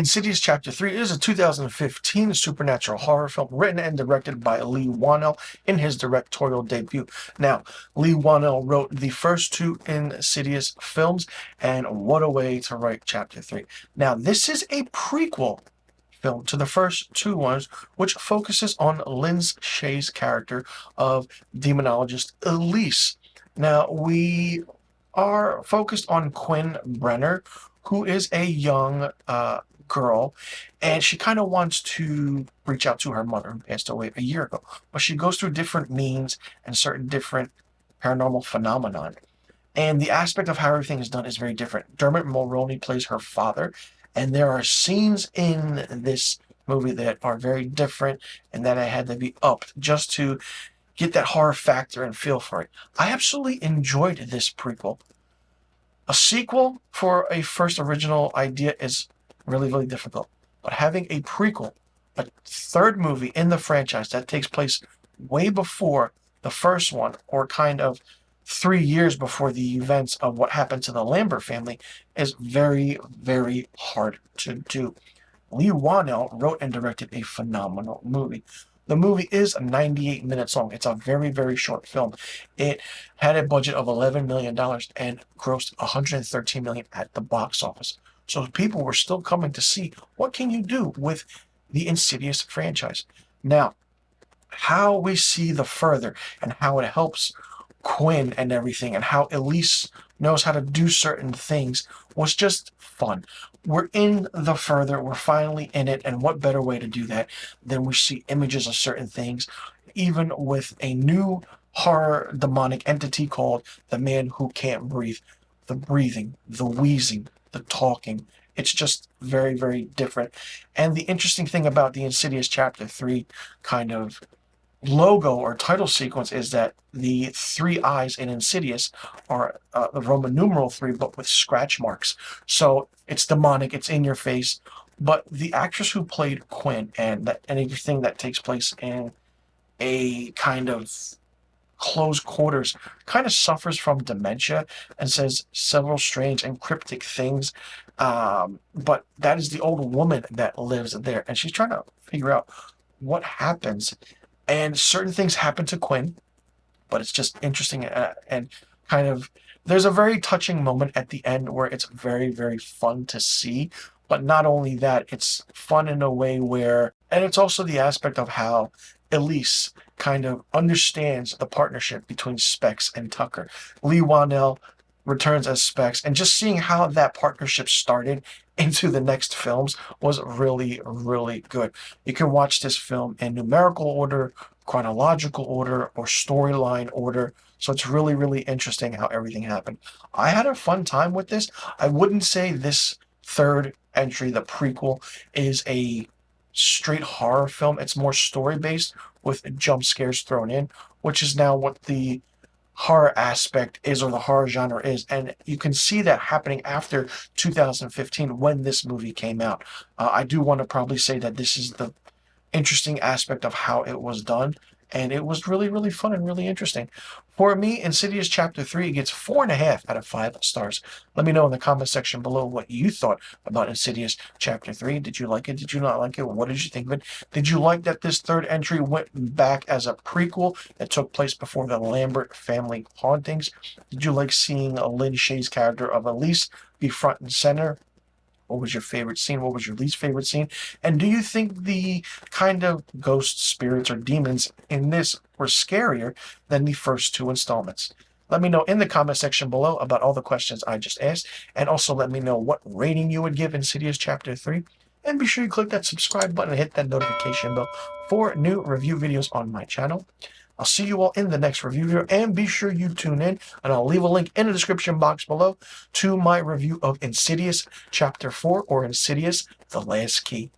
Insidious Chapter 3 is a 2015 supernatural horror film written and directed by Lee Whannell in his directorial debut. Now, Lee Whannell wrote the first two Insidious films, and what a way to write Chapter 3. Now, this is a prequel film to the first two ones, which focuses on Lynn Shay's character of demonologist Elise. Now, we are focused on Quinn Brenner, who is a young girl, and she kind of wants to reach out to her mother who passed away a year ago. But she goes through different means and certain different paranormal phenomenon. And the aspect of how everything is done is very different. Dermot Mulroney plays her father, and there are scenes in this movie that are very different and that I had to be upped just to get that horror factor and feel for it. I absolutely enjoyed this prequel. A sequel for a first original idea is really, really difficult. But having a prequel, a third movie in the franchise that takes place way before the first one, or kind of 3 years before the events of what happened to the Lambert family, is very, very hard to do. Lee Whannell wrote and directed a phenomenal movie. The movie is 98 minutes long. It's a very, very short film. It had a budget of $11 million and grossed $113 million at the box office. So people were still coming to see what can you do with the Insidious franchise. Now, how we see the further and how it helps Quinn and everything, and how Elise knows how to do certain things was just fun. We're in the further, we're finally in it, and what better way to do that than we see images of certain things, even with a new horror demonic entity called the Man Who Can't Breathe. The breathing, the wheezing, the talking. It's just very, very different. And the interesting thing about the Insidious Chapter 3 kind of logo or title sequence is that the three eyes in Insidious are the Roman numeral 3, but with scratch marks. So it's demonic, it's in your face. But the actress who played Quinn and anything that takes place in a kind of close quarters kind of suffers from dementia and says several strange and cryptic things. But that is the old woman that lives there, and she's trying to figure out what happens. And certain things happen to Quinn, but it's just interesting and kind of, there's a very touching moment at the end where it's very, very fun to see. But not only that, it's fun in a way where, and it's also the aspect of how Elise kind of understands the partnership between Specs and Tucker. Lee Whannell returns as Specs, and just seeing how that partnership started into the next films was really, really good. You can watch this film in numerical order, chronological order, or storyline order. So it's really, really interesting how everything happened. I had a fun time with this. I wouldn't say this third entry, the prequel, is a straight horror film. It's more story-based with jump scares thrown in, which is now what the horror aspect is, or the horror genre is, and you can see that happening after 2015 when this movie came out. I do want to probably say that this is the interesting aspect of how it was done, and it was really, really fun and really interesting. For me, Insidious Chapter 3 gets 4.5 out of 5 stars. Let me know in the comment section below what you thought about Insidious Chapter 3. Did you like it? Did you not like it? What did you think of it? Did you like that this third entry went back as a prequel that took place before the Lambert family hauntings? Did you like seeing Lynn Shay's character of Elise be front and center? What was your favorite scene? What was your least favorite scene? And do you think the kind of ghost spirits or demons in this were scarier than the first two installments? Let me know in the comment section below about all the questions I just asked. And also let me know what rating you would give Insidious Chapter 3. And be sure you click that subscribe button and hit that notification bell for new review videos on my channel. I'll see you all in the next review video, and be sure you tune in, and I'll leave a link in the description box below to my review of Insidious Chapter 4, or Insidious: The Last Key.